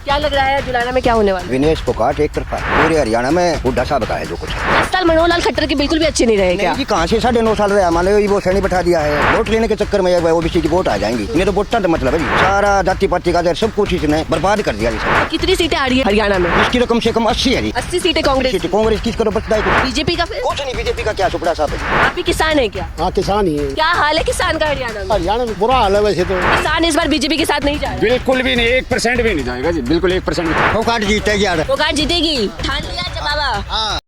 क्या लग रहा है जुलाना में क्या होने वाला है? विनेश फोगाट एक तरफा पूरे हरियाणा में हुड्डा साहब का है जो कुछ है। 10 साल मनोहर लाल खट्टर के बिल्कुल भी अच्छे नहीं रहे क्या? नहीं जी, कहाँ से 9.5 साल रहा मान लो वो सैनी बैठा दिया है। वोट लेने के चक्कर में ओबीसी की वोट आ जाएंगी। इन्हें तो वोट का मतलब है जी, सारा जाति पाति का सब कुछ इसने बर्बाद कर दिया। कितनी सीटें आ रही है हरियाणा में? इसकी तो कम से कम 80 है जी। 80 सीटें कांग्रेस। कांग्रेस किस करो बचता है बीजेपी का फिर? कुछ नहीं, बीजेपी का क्या सुपड़ा साहब है। आप भी किसान है क्या? हाँ किसान ही है। क्या हाल है किसान का हरियाणा में? हरियाणा में बुरा हाल है वैसे तो। किसान इस बार बीजेपी के साथ नहीं जा रहे। बिल्कुल भी नहीं, 1% भी नहीं जाएगा जी, बिल्कुल 1% भी। फोगाट जीतेगी यार। फोगाट जीतेगी, ठान लिया बाबा।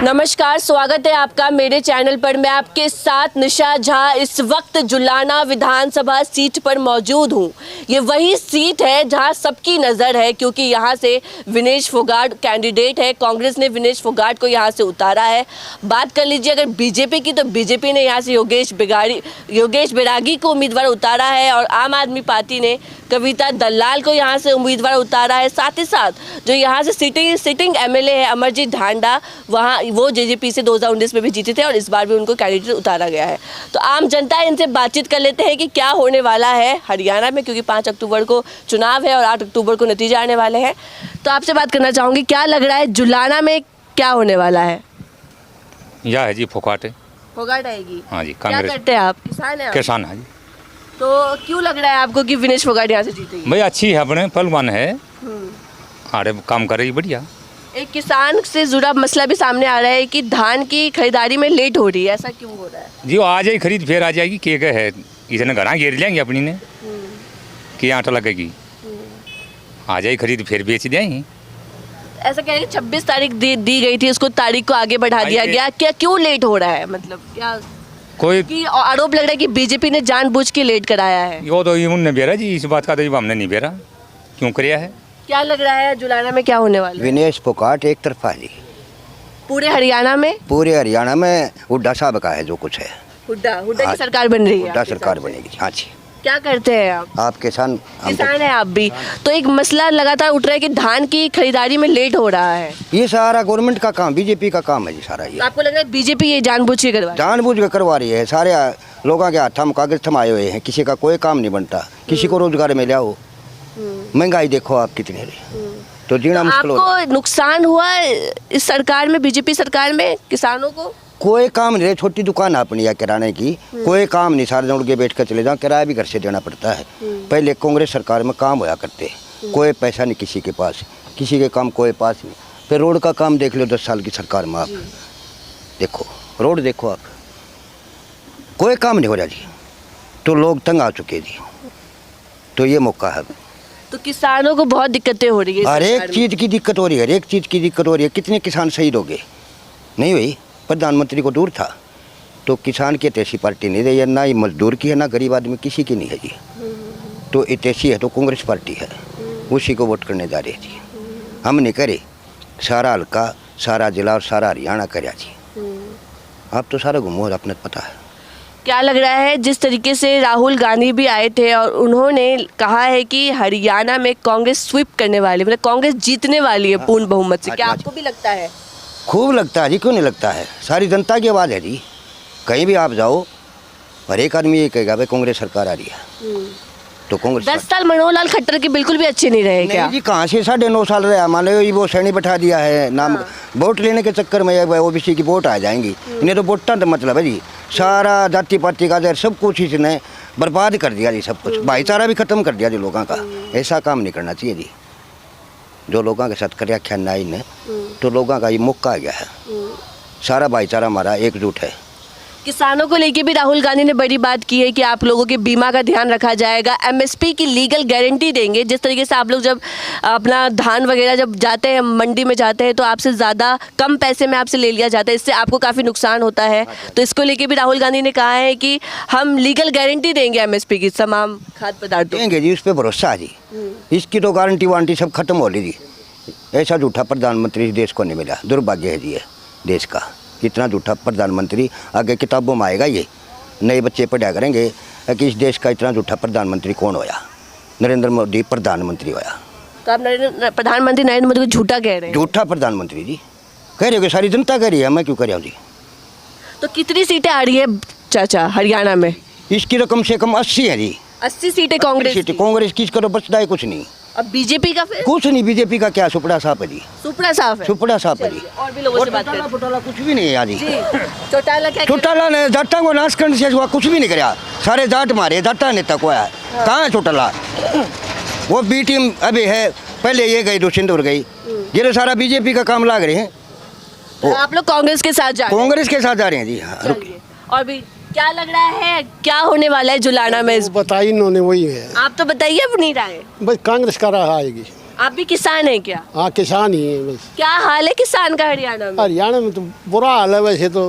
नमस्कार, स्वागत है आपका मेरे चैनल पर। मैं आपके साथ निशा झा इस वक्त जुलाना विधानसभा सीट पर मौजूद हूँ। ये वही सीट है जहाँ सबकी नज़र है, क्योंकि यहाँ से विनेश फोगाट कैंडिडेट है। कांग्रेस ने विनेश फोगाट को यहाँ से उतारा है। बात कर लीजिए अगर बीजेपी की, तो बीजेपी ने यहाँ से योगेश बैरागी को उम्मीदवार उतारा है, और आम आदमी पार्टी ने कविता दलाल को यहाँ से उम्मीदवार उतारा है। साथ ही साथ जो यहाँ से सिटिंग एमएलए है अमरजीत ढांडा, वहाँ वो जेजेपी से 2019 में भी जीते थे और इस बार भी उनको कैंडिडेट उतारा गया है। तो आम जनता इनसे बातचीत कर लेते हैं कि क्या होने वाला है हरियाणा में, क्योंकि 5 अक्टूबर को चुनाव है और 8 अक्टूबर को नतीजे आने वाले हैं। तो आपसे बात करना चाहूँगी, क्या लग रहा है जुलाना में क्या होने वाला है? यह है जी फोगाट है। फोगाट आएगी? हाँ जी, क्या कांग्रेस। करते हैं आप? किसान है? किसान है जी। तो क्यों लग रहा है आपको कि विनेश फोगाट यहाँ से जीतेगी? भाई अच्छी है, अपने पहलवान है, अरे काम कर रही बढ़िया। एक किसान से जुड़ा मसला भी सामने आ रहा है कि धान की खरीदारी में लेट हो रही है, ऐसा क्यों हो रहा है? जी वो आ जाएगी खरीद, फिर आ जाएगी। के है इसने घर घेर लेंगे अपनी ने कि आटा लगेगी, आ जाएगी खरीद फिर बेच देंगे। ऐसा कह रहे हैं 26 तारीख दी गई थी, उसको तारीख को आगे बढ़ा दिया गया। क्या क्यों लेट हो रहा है, मतलब क्या कोई कि आरोप लग रहा है कि बीजेपी ने जानबूझ के लेट कराया है? वो तो उनने बेरा जी, इस बात का तो हमने नहीं बेरा क्यों कराया है। क्या लग रहा है जुलाना में क्या होने वाला है? विनेश फोगाट एक तरफा जी, पूरे हरियाणा में? पूरे हरियाणा में हुड्डा साहब का है जो कुछ है। हुड्डा की हाँ, सरकार बन रही है? हुड्डा आपके सरकार हिसाब से? बनेगी। हाँ जी। क्या करते हैं आप? किसान है आप भी। तो एक मसला लगातार उठ रहा है कि धान की खरीदारी में लेट हो रहा है। ये सारा गवर्नमेंट का काम, बीजेपी का काम है जी सारा। ये तो आपको लग रहा है बीजेपी ये जानबूझ के करवा रही है? जानबूझ के करवा रही है। सारे लोगों के हाथ हम कागज थमाए हुए हैं, किसी का कोई काम नहीं बनता, किसी को रोजगार में लियाओ। महंगाई देखो आप कितनी है, तो जीना मुश्किल हो। आपको नुकसान हुआ इस सरकार में, बीजेपी सरकार में किसानों को? कोई काम नहीं, छोटी दुकान है अपनी या किराने की, कोई काम नहीं। सारे जन के बैठ कर चले जाओ, किराया भी घर से देना पड़ता है। पहले कांग्रेस सरकार में काम होया करते, कोई पैसा नहीं किसी के पास, किसी के काम कोई पास नहीं। फिर रोड का काम देख लो 10 साल की सरकार में, आप देखो रोड देखो आप, कोई काम नहीं हो रहा जी। तो लोग तंग आ चुके जी, तो ये मौका है। तो किसानों को बहुत दिक्कतें हो रही है? हर एक चीज़ की दिक्कत हो रही है, हर एक चीज़ की दिक्कत हो रही है। कितने किसान शहीद हो गए? नहीं हुई। प्रधानमंत्री को दूर था, तो किसान की ऐसी पार्टी नहीं रही है, ना ही मजदूर की है, ना गरीब आदमी किसी की नहीं है जी। तो ऐसी है तो कांग्रेस पार्टी है, उसी को वोट करने जा रहे हैं जी। हम नहीं करे, सारा हल्का, सारा जिला और सारा हरियाणा करे जी। आप तो सारा घूमो, अपने पता है। क्या लग रहा है, जिस तरीके से राहुल गांधी भी आए थे और उन्होंने कहा है कि हरियाणा में कांग्रेस स्वीप करने वाली, मतलब कांग्रेस जीतने वाली है पूर्ण बहुमत से, क्या आपको भी लगता है? खूब लगता है जी, क्यों नहीं लगता है। सारी जनता की आवाज़ है जी, कहीं भी आप जाओ हर एक आदमी ये कहेगा भाई कांग्रेस सरकार आ रही है। तो कांग्रेस 10 साल मनोहर लाल खट्टर के बिल्कुल भी अच्छे नहीं रहे क्या? नहीं जी, कहाँ से 9.5 साल रहा मान लो वो सैनी बैठा दिया है नाम। वोट लेने के चक्कर में ओबीसी की वोट आ जाएंगी। इन्हें तो वोट का मतलब है जी, सारा जाति पाति का सब कुछ इसने बर्बाद कर दिया जी। सब कुछ भाईचारा भी खत्म कर दिया जी लोगों का। ऐसा काम नहीं करना चाहिए जी, जो लोगों के साथ कर रखा नाई ने। तो लोगों का ये मौका आ गया है, सारा भाईचारा हमारा एकजुट है। किसानों को लेके भी राहुल गांधी ने बड़ी बात की है कि आप लोगों के बीमा का ध्यान रखा जाएगा, एमएसपी की लीगल गारंटी देंगे। जिस तरीके से आप लोग जब अपना धान वगैरह जब जाते हैं मंडी में जाते हैं, तो आपसे ज़्यादा कम पैसे में आपसे ले लिया जाता है, इससे आपको काफ़ी नुकसान होता है। तो इसको लेके भी राहुल गांधी ने कहा है कि हम लीगल गारंटी देंगे एमएसपी की तमाम खाद्य पदार्थों देंगे जी, उस पर भरोसा है जी। इसकी तो गारंटी वारंटी सब खत्म हो रही जी। ऐसा झूठा प्रधानमंत्री देश को नहीं मिला, दुर्भाग्य है जी ये देश का। इतना झूठा प्रधानमंत्री आगे किताबों में आएगा, ये नए बच्चे पढ़ा करेंगे कि इस देश का इतना झूठा प्रधानमंत्री कौन होया। नरेंद्र मोदी प्रधानमंत्री होया। तो आप प्रधानमंत्री नरेंद्र मोदी को झूठा कह रहे हैं? झूठा प्रधानमंत्री जी कह रहे हो कि सारी जनता कह रही है, मैं क्यों कह रहा हूँ जी। तो कितनी सीटें आ रही है चाचा हरियाणा में? इसकी तो कम से कम 80 है जी। 80 सीटें कांग्रेस की। कांग्रेस किस करो बचता है कुछ नहीं। अब बीजेपी का फिर कुछ नहीं, बीजेपी का क्या सुपड़ा साफ है जी, सुपड़ा साफ है। सुपड़ा साफ है जी। चलिए, और भी लोगों से बात करते हैं। चौटाला कुछ भी नहीं है यहाँ जी। जी चौटाला क्या चौटाला ने जाटा को नाश करने से हुआ कुछ भी नहीं कराया, सारे जाट मारे, जाटा नेता को आया। कहाँ है चौटाला? वो बी टीम अभी है, पहले ये गई दुष्यंतपुर गई, ये सारा बीजेपी का काम लाग रहे हैं। तो आप लोग कांग्रेस के साथ जा रहे हैं? कांग्रेस के साथ जा रहे हैं जी। हाँ, चलिए, और भी क्या लग रहा है, क्या होने वाला है जुलाना में? वो बताई इन्होंने वही है, आप तो बताइए अपनी राय। बस कांग्रेस का रहा आएगी। आप भी किसान हैं क्या? हाँ किसान ही है बस। क्या हाल है किसान का हरियाणा में? हरियाणा में तो बुरा हाल है वैसे तो,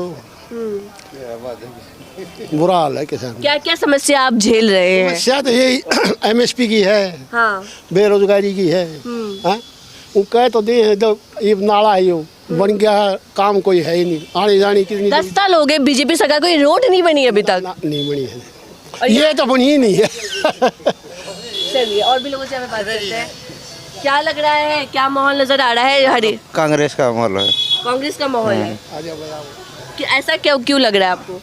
बुरा हाल है किसान। क्या क्या समस्या आप झेल रहे हैं? समस्या तो यही एमएसपी की है, हाँ बेरोजगारी की है। हाँ? वो कह तो दे हैं, जब ये नाला है यो बन गया है, काम कोई है ही नहीं, आने जाने की 10 साल हो गए बीजेपी सरकार, कोई रोड नहीं बनी अभी तक। नहीं बनी है, और ये तो बनी ही नहीं है। चलिए, और भी लोगों से हमें बात करते हैं। क्या लग रहा है, क्या माहौल नजर आ रहा है? हरी कांग्रेस का माहौल है। कांग्रेस का माहौल है कि ऐसा क्यों लग रहा है आपको?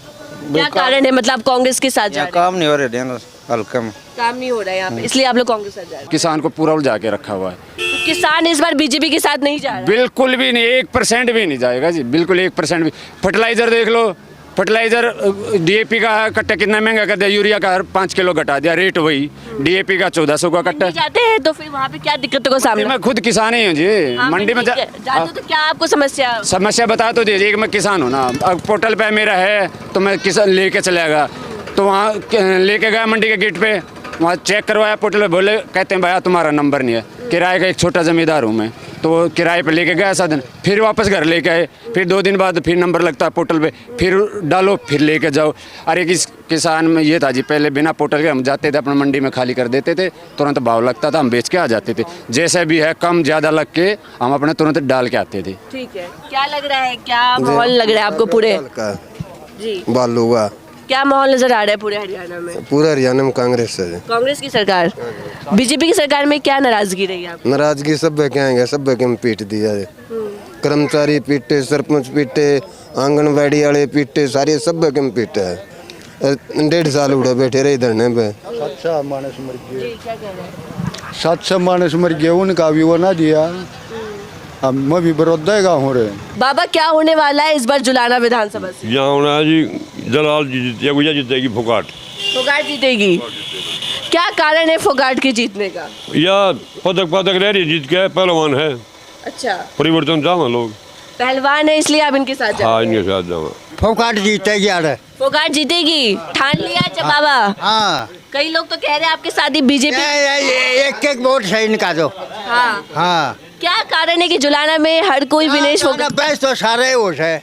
क्या कारण है, मतलब कांग्रेस के साथ जा रहे हैं? काम नहीं हो रहे हैं हल्का में। काम नहीं हो रहा है यहाँ पे, इसलिए आप लोग कांग्रेस साथ जा रहे हैं। किसान को पूरा उलझा के रखा हुआ है। तो किसान इस बार बीजेपी के साथ नहीं जा रहा है? बिल्कुल भी नहीं, 1% भी नहीं जाएगा जी, बिल्कुल 1% भी। फर्टिलाइजर देख लो, फर्टिलाइजर डीएपी का कट्टा कितना महंगा कर दिया, यूरिया का हर 5 किलो घटा दिया, रेट वही। डीएपी का 1400 का कट्टा। मंडी जाते हैं तो फिर वहाँ पे क्या दिक्कतों का सामना? मैं खुद किसान ही हूँ जी। हाँ, मंडी में जाते हो तो क्या आपको समस्या? समस्या बता तो दीजिए कि मैं किसान हूँ ना। अब पोर्टल पे मेरा है तो मैं किसान लेके चलेगा, तो वहाँ लेके गया मंडी के गेट पे, वहाँ चेक करवाया पोर्टल पे, बोले कहते हैं भैया तुम्हारा नंबर नहीं है। किराए का एक छोटा जमींदार हूँ मैं, तो वो किराए पे लेके गया साधन, फिर वापस घर लेके आए, फिर 2 दिन बाद फिर नंबर लगता है पोर्टल पे, फिर डालो फिर लेके जाओ। अरे किसान में ये था जी, पहले बिना पोर्टल के हम जाते थे अपना मंडी में खाली कर देते थे, तुरंत भाव लगता था, हम बेच के आ जाते थे। जैसे भी है कम ज़्यादा लग के हम अपने तुरंत डाल के आते थे। ठीक है, क्या लग रहा है, क्या माहौल लग रहा है आपको पूरे? जी बालू का क्या माहौल नजर आ रहा है पूरे हरियाणा में? पूरे हरियाणा में कांग्रेस है। कांग्रेस की सरकार, बीजेपी की सरकार में क्या नाराजगी रही है आपको? नाराजगी सब क्या है, सब के में पीट दिया है। कर्मचारी पीटे, सरपंच पीटे, आंगनबाड़ी वाले पीटे, सारे सब के में पीटे है। 1.5 साल उड़े बैठे रहे धरने पे। 700 मानस मर गए, जी क्या कह रहे हैं? 700 मानस मर गए, उनका भी वो ना दिया। अब मैं भी बरोदा हो रहे। बाबा क्या होने वाला है इस बार जुलाना विधानसभा से? यहाँ होना है जी, दलाल जीतेगी, गुजा जीतेगी, फोगाट। फोगाट जीतेगी? क्या कारण है फोगाट के जीतने का? या पदक ले रही जीत के, पहलवान है, अच्छा परिवर्तन चाहना लोग। पहलवान है इसलिए आप इनके साथ जा हाँ रहे हैं? इनके साथ जाओ। फोकाट जीतेगी यार। फोगाट जीतेगी, ठान लिया अच्छा बाबा? हाँ, कई लोग तो कह रहे हैं आपके साथ ही बीजेपी। एक वोट है इनका जो। हाँ हाँ, क्या कारण है कि जुलाना में हर कोई विनेश फोगाट? तो सारे वोट है।